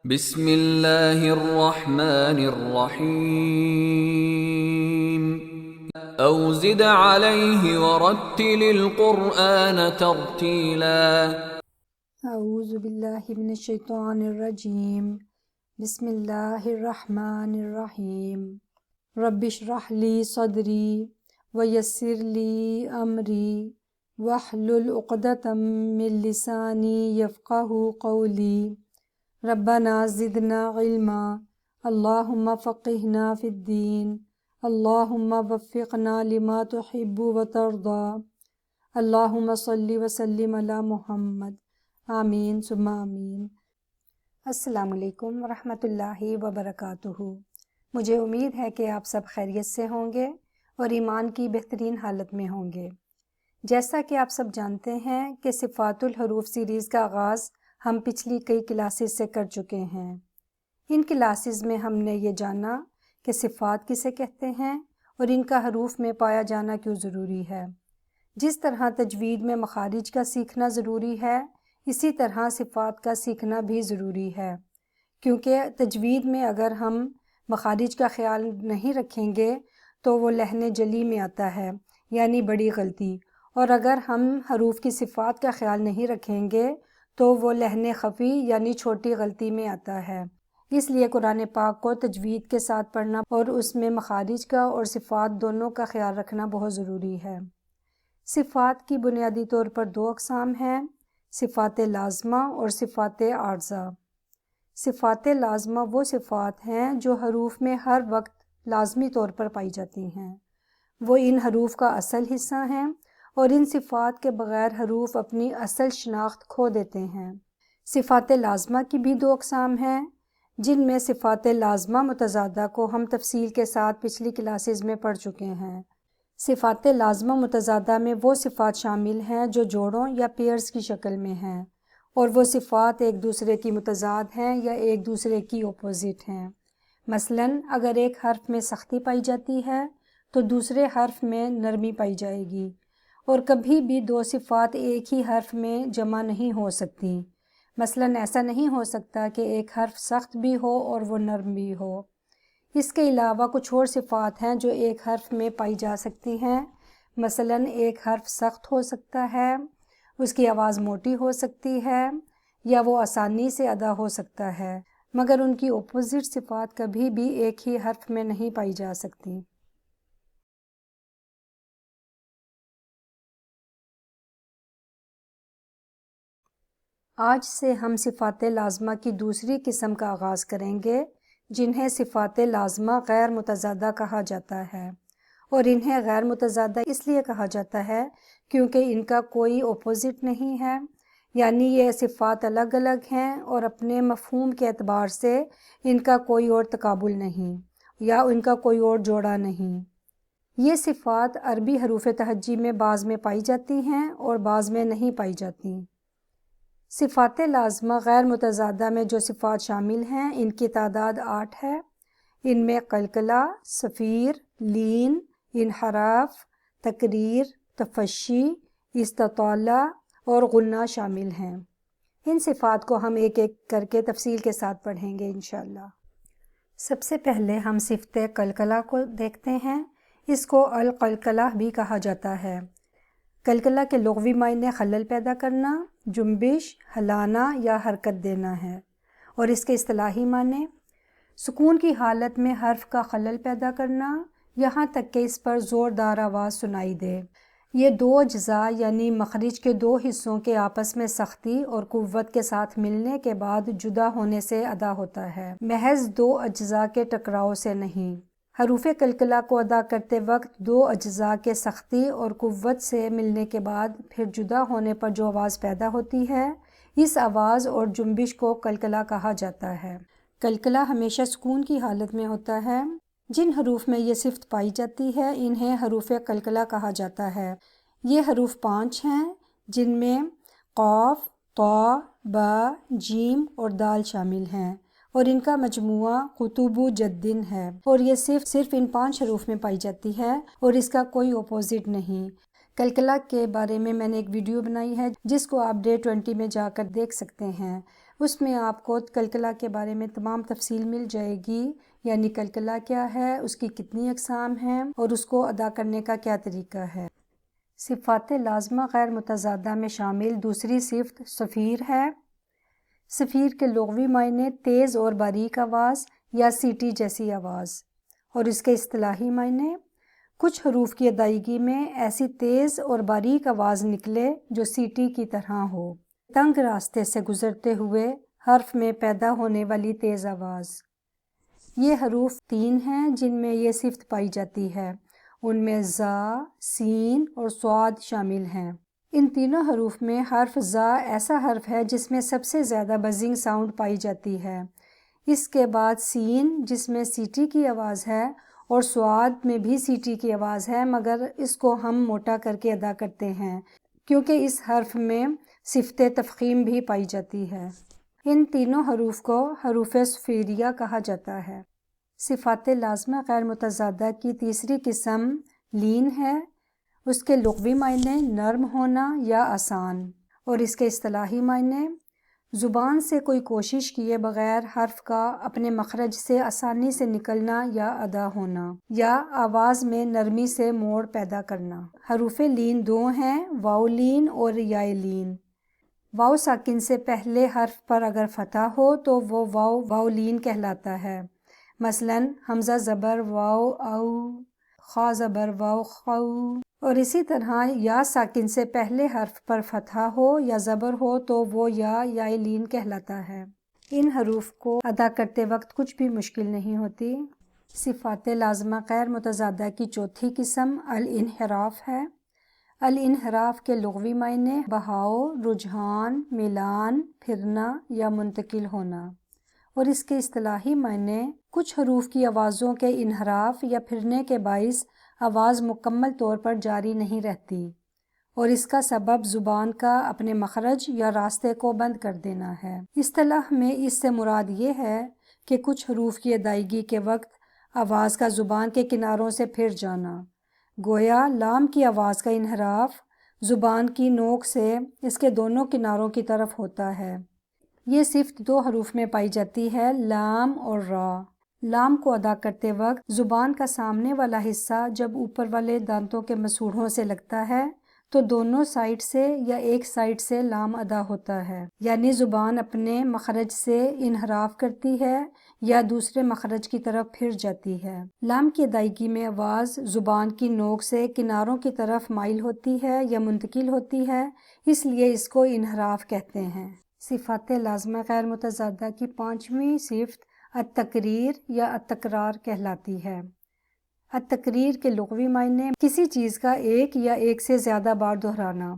بسم اللہ الرحمن الرحیم او زد علیہ ورتل القرآن ترتیلا۔ اعوذ باللہ من الشیطان الرجیم، بسم اللہ الرحمن الرحیم۔ رب اشرح لی صدری ویسر لی امری واحلل عقدۃ من لسانی یفقہوا قولی۔ ربنا زدنا علما، اللہم فقہنا فی الدین، اللہم وفقنا لما تحب وترضی، اللہم صلی وسلم علی محمد، آمین ثم آمین۔ السلام علیکم ورحمۃ اللہ وبرکاتہ۔ مجھے امید ہے کہ آپ سب خیریت سے ہوں گے اور ایمان کی بہترین حالت میں ہوں گے۔ جیسا کہ آپ سب جانتے ہیں کہ صفات الحروف سیریز کا آغاز ہم پچھلی کئی کلاسز سے کر چکے ہیں۔ ان کلاسز میں ہم نے یہ جانا کہ صفات کسے کہتے ہیں اور ان کا حروف میں پایا جانا کیوں ضروری ہے۔ جس طرح تجوید میں مخارج کا سیکھنا ضروری ہے، اسی طرح صفات کا سیکھنا بھی ضروری ہے، کیونکہ تجوید میں اگر ہم مخارج کا خیال نہیں رکھیں گے تو وہ لحن جلی میں آتا ہے، یعنی بڑی غلطی، اور اگر ہم حروف کی صفات کا خیال نہیں رکھیں گے تو وہ لحن خفی یعنی چھوٹی غلطی میں آتا ہے۔ اس لیے قرآن پاک کو تجوید کے ساتھ پڑھنا اور اس میں مخارج کا اور صفات دونوں کا خیال رکھنا بہت ضروری ہے۔ صفات کی بنیادی طور پر دو اقسام ہیں، صفات لازمہ اور صفات عارضہ۔ صفات لازمہ وہ صفات ہیں جو حروف میں ہر وقت لازمی طور پر پائی جاتی ہیں، وہ ان حروف کا اصل حصہ ہیں اور ان صفات کے بغیر حروف اپنی اصل شناخت کھو دیتے ہیں۔ صفات لازمہ کی بھی دو اقسام ہیں، جن میں صفات لازمہ متضادہ کو ہم تفصیل کے ساتھ پچھلی کلاسز میں پڑھ چکے ہیں۔ صفات لازمہ متضادہ میں وہ صفات شامل ہیں جو جوڑوں یا پیئرز کی شکل میں ہیں، اور وہ صفات ایک دوسرے کی متضاد ہیں یا ایک دوسرے کی اپوزٹ ہیں۔ مثلاً اگر ایک حرف میں سختی پائی جاتی ہے تو دوسرے حرف میں نرمی پائی جائے گی، اور کبھی بھی دو صفات ایک ہی حرف میں جمع نہیں ہو سکتی۔ مثلاً ایسا نہیں ہو سکتا کہ ایک حرف سخت بھی ہو اور وہ نرم بھی ہو۔ اس کے علاوہ کچھ اور صفات ہیں جو ایک حرف میں پائی جا سکتی ہیں۔ مثلاً ایک حرف سخت ہو سکتا ہے، اس کی آواز موٹی ہو سکتی ہے، یا وہ آسانی سے ادا ہو سکتا ہے، مگر ان کی اپوزٹ صفات کبھی بھی ایک ہی حرف میں نہیں پائی جا سکتی۔ آج سے ہم صفات لازمہ کی دوسری قسم کا آغاز کریں گے، جنہیں صفات لازمہ غیر متضادہ کہا جاتا ہے، اور انہیں غیر متضادہ اس لیے کہا جاتا ہے کیونکہ ان کا کوئی اپوزٹ نہیں ہے، یعنی یہ صفات الگ الگ ہیں اور اپنے مفہوم کے اعتبار سے ان کا کوئی اور تقابل نہیں یا ان کا کوئی اور جوڑا نہیں۔ یہ صفات عربی حروف تہجی میں بعض میں پائی جاتی ہیں اور بعض میں نہیں پائی جاتی۔ صفات لازمہ غیر متضادہ میں جو صفات شامل ہیں ان کی تعداد 8 ہے۔ ان میں قلقلہ، صفیر، لین، انحراف، تکریر، تفشی، استطالہ اور غنہ شامل ہیں۔ ان صفات کو ہم ایک ایک کر کے تفصیل کے ساتھ پڑھیں گے انشاءاللہ۔ سب سے پہلے ہم صفت قلقلہ کو دیکھتے ہیں۔ اس کو القلقلہ بھی کہا جاتا ہے۔ قلقلہ کے لغوی معنی خلل پیدا کرنا، جنبش، ہلانا یا حرکت دینا ہے، اور اس کے اصطلاحی معنی سکون کی حالت میں حرف کا خلل پیدا کرنا، یہاں تک کہ اس پر زوردار آواز سنائی دے۔ یہ دو اجزاء یعنی مخرج کے دو حصوں کے آپس میں سختی اور قوت کے ساتھ ملنے کے بعد جدا ہونے سے ادا ہوتا ہے، محض دو اجزاء کے ٹکراؤ سے نہیں۔ حروف قلقلہ کو ادا کرتے وقت دو اجزاء کے سختی اور قوت سے ملنے کے بعد پھر جدا ہونے پر جو آواز پیدا ہوتی ہے، اس آواز اور جنبش کو قلقلہ کہا جاتا ہے۔ قلقلہ ہمیشہ سکون کی حالت میں ہوتا ہے۔ جن حروف میں یہ صفت پائی جاتی ہے انہیں حروف قلقلہ کہا جاتا ہے۔ یہ حروف 5 ہیں، جن میں قاف، طا، با، جیم اور دال شامل ہیں، اور ان کا مجموعہ قطب جدن ہے، اور یہ صرف ان 5 حروف میں پائی جاتی ہے اور اس کا کوئی اپوزٹ نہیں۔ قلقلہ کے بارے میں نے ایک ویڈیو بنائی ہے جس کو آپ Day 20 میں جا کر دیکھ سکتے ہیں۔ اس میں آپ کو کلکلہ کے بارے میں تمام تفصیل مل جائے گی، یعنی کلکلہ کیا ہے، اس کی کتنی اقسام ہیں اور اس کو ادا کرنے کا کیا طریقہ ہے۔ صفات لازمہ غیر متضادہ میں شامل دوسری صفت صفیر ہے۔ صفیر کے لغوی معنی تیز اور باریک آواز یا سیٹی جیسی آواز، اور اس کے اصطلاحی معنی کچھ حروف کی ادائیگی میں ایسی تیز اور باریک آواز نکلے جو سیٹی کی طرح ہو، تنگ راستے سے گزرتے ہوئے حرف میں پیدا ہونے والی تیز آواز۔ یہ حروف 3 ہیں جن میں یہ صفت پائی جاتی ہے، ان میں زا، سین اور صاد شامل ہیں۔ ان تینوں حروف میں حرف زا ایسا حرف ہے جس میں سب سے زیادہ بزنگ ساؤنڈ پائی جاتی ہے، اس کے بعد سین جس میں سیٹی کی آواز ہے، اور صاد میں بھی سیٹی کی آواز ہے، مگر اس کو ہم موٹا کر کے ادا کرتے ہیں کیونکہ اس حرف میں صفت تفخیم بھی پائی جاتی ہے۔ ان تینوں حروف کو حروف صفیریہ کہا جاتا ہے۔ صفات لازمہ غیر متضادہ کی تیسری قسم لین ہے۔ اس کے لغوی معنی نرم ہونا یا آسان، اور اس کے اصطلاحی معنی زبان سے کوئی کوشش کیے بغیر حرف کا اپنے مخرج سے آسانی سے نکلنا یا ادا ہونا، یا آواز میں نرمی سے موڑ پیدا کرنا۔ حروف لین 2 ہیں، واو لین اور یا لین۔ واو ساکن سے پہلے حرف پر اگر فتح ہو تو وہ واو لین کہلاتا ہے، مثلاً حمزہ زبر واو او، خا زبر واو خو، اور اسی طرح یا ساکن سے پہلے حرف پر فتح ہو یا زبر ہو تو وہ یا لین کہلاتا ہے۔ ان حروف کو ادا کرتے وقت کچھ بھی مشکل نہیں ہوتی۔ صفات لازمہ غیر متضادہ کی چوتھی قسم الانحراف ہے۔ الانحراف کے لغوی معنی بہاؤ، رجحان، میلان، پھرنا یا منتقل ہونا، اور اس کے اصطلاحی معنی کچھ حروف کی آوازوں کے انحراف یا پھرنے کے باعث آواز مکمل طور پر جاری نہیں رہتی، اور اس کا سبب زبان کا اپنے مخرج یا راستے کو بند کر دینا ہے۔ اصطلاح میں اس سے مراد یہ ہے کہ کچھ حروف کی ادائیگی کے وقت آواز کا زبان کے کناروں سے پھر جانا، گویا لام کی آواز کا انحراف زبان کی نوک سے اس کے دونوں کناروں کی طرف ہوتا ہے۔ یہ صفت 2 حروف میں پائی جاتی ہے، لام اور را۔ لام کو ادا کرتے وقت زبان کا سامنے والا حصہ جب اوپر والے دانتوں کے مسوڑھوں سے لگتا ہے تو دونوں سائڈ سے یا ایک سائڈ سے لام ادا ہوتا ہے، یعنی زبان اپنے مخرج سے انحراف کرتی ہے یا دوسرے مخرج کی طرف پھر جاتی ہے۔ لام کی ادائیگی میں آواز زبان کی نوک سے کناروں کی طرف مائل ہوتی ہے یا منتقل ہوتی ہے، اس لیے اس کو انحراف کہتے ہیں۔ صفات لازمہ غیر متضادہ کی 5ویں صفت التکریر یا التکرار کہلاتی ہے۔ التکریر کے لغوی معنی کسی چیز کا ایک یا ایک سے زیادہ بار دہرانا،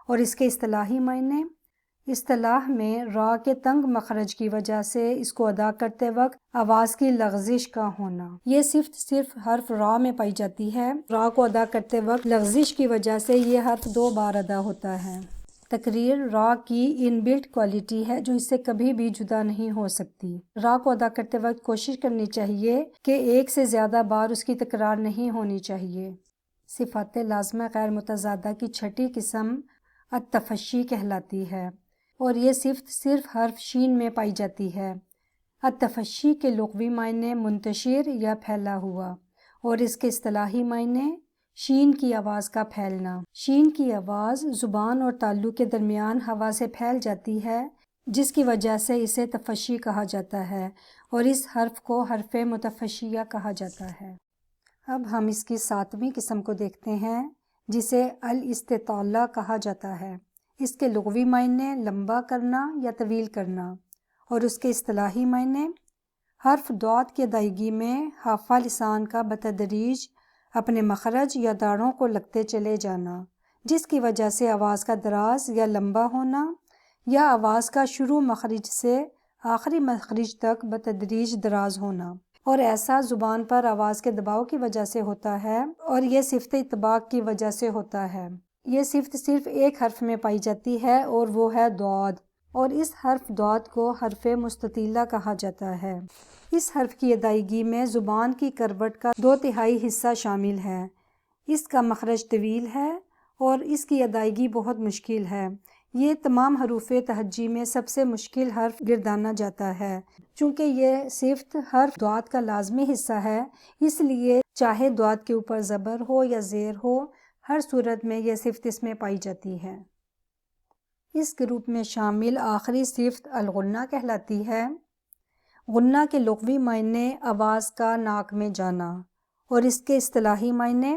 اور اس کے اصطلاحی معنی اصطلاح میں را کے تنگ مخرج کی وجہ سے اس کو ادا کرتے وقت آواز کی لغزش کا ہونا۔ یہ صفت صرف حرف را میں پائی جاتی ہے، را کو ادا کرتے وقت لغزش کی وجہ سے یہ حرف 2 بار ادا ہوتا ہے۔ تکریر را کی ان بلٹ کوالٹی ہے جو اس سے کبھی بھی جدا نہیں ہو سکتی۔ را کو ادا کرتے وقت کوشش کرنی چاہیے کہ ایک سے زیادہ بار اس کی تکرار نہیں ہونی چاہیے۔ صفات لازمہ غیر متضادہ کی 6ٹھی قسم التفشی کہلاتی ہے، اور یہ صفت صرف حرف شین میں پائی جاتی ہے۔ التفشی کے لغوی معنی منتشر یا پھیلا ہوا، اور اس کے اصطلاحی معنی شین کی آواز کا پھیلنا۔ شین کی آواز زبان اور تالو کے درمیان ہوا سے پھیل جاتی ہے، جس کی وجہ سے اسے تفشی کہا جاتا ہے، اور اس حرف کو حرف متفشیہ کہا جاتا ہے۔ اب ہم اس کی 7ویں قسم کو دیکھتے ہیں جسے الاستطالہ کہا جاتا ہے۔ اس کے لغوی معنی لمبا کرنا یا طویل کرنا، اور اس کے اصطلاحی معنی حرف ضاد کی ادائیگی میں حافہ لسان کا بتدریج اپنے مخرج یا داڑوں کو لگتے چلے جانا، جس کی وجہ سے آواز کا دراز یا لمبا ہونا، یا آواز کا شروع مخرج سے آخری مخرج تک بتدریج دراز ہونا، اور ایسا زبان پر آواز کے دباؤ کی وجہ سے ہوتا ہے، اور یہ صفت اطباق کی وجہ سے ہوتا ہے۔ یہ صفت صرف ایک حرف میں پائی جاتی ہے اور وہ ہے ضاد، اور اس حرف ضاد کو حرف مستطیلہ کہا جاتا ہے۔ اس حرف کی ادائیگی میں زبان کی کروٹ کا 2/3 حصہ شامل ہے۔ اس کا مخرج طویل ہے اور اس کی ادائیگی بہت مشکل ہے، یہ تمام حروف تہجی میں سب سے مشکل حرف گردانا جاتا ہے۔ چونکہ یہ صفت حرف ضاد کا لازمی حصہ ہے، اس لیے چاہے ضاد کے اوپر زبر ہو یا زیر ہو، ہر صورت میں یہ صفت اس میں پائی جاتی ہے۔ اس گروپ میں شامل آخری صفت الغنہ کہلاتی ہے۔ غنہ کے لغوی معنی آواز کا ناک میں جانا، اور اس کے اصطلاحی معنی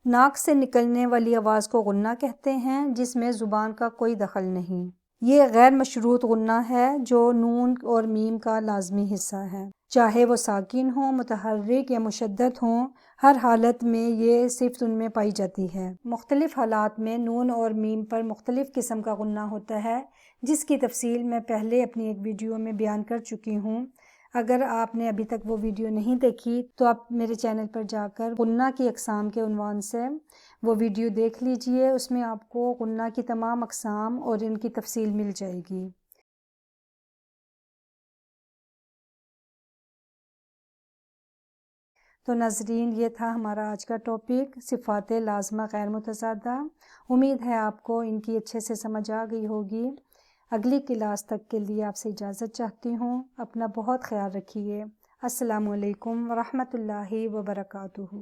ناک سے نکلنے والی آواز کو غنہ کہتے ہیں جس میں زبان کا کوئی دخل نہیں۔ یہ غیر مشروط غنہ ہے جو نون اور میم کا لازمی حصہ ہے، چاہے وہ ساکن ہوں، متحرک یا مشدد ہوں، ہر حالت میں یہ صفت ان میں پائی جاتی ہے۔ مختلف حالات میں نون اور میم پر مختلف قسم کا غنہ ہوتا ہے، جس کی تفصیل میں پہلے اپنی ایک ویڈیو میں بیان کر چکی ہوں۔ اگر آپ نے ابھی تک وہ ویڈیو نہیں دیکھی تو آپ میرے چینل پر جا کر غنہ کی اقسام کے عنوان سے وہ ویڈیو دیکھ لیجئے، اس میں آپ کو غنہ کی تمام اقسام اور ان کی تفصیل مل جائے گی۔ تو ناظرین، یہ تھا ہمارا آج کا ٹاپک، صفات لازمہ غیر متضادہ۔ امید ہے آپ کو ان کی اچھے سے سمجھ آ گئی ہوگی۔ اگلی کلاس تک کے لیے آپ سے اجازت چاہتی ہوں۔ اپنا بہت خیال رکھیے۔ السلام علیکم ورحمۃ اللہ وبرکاتہ۔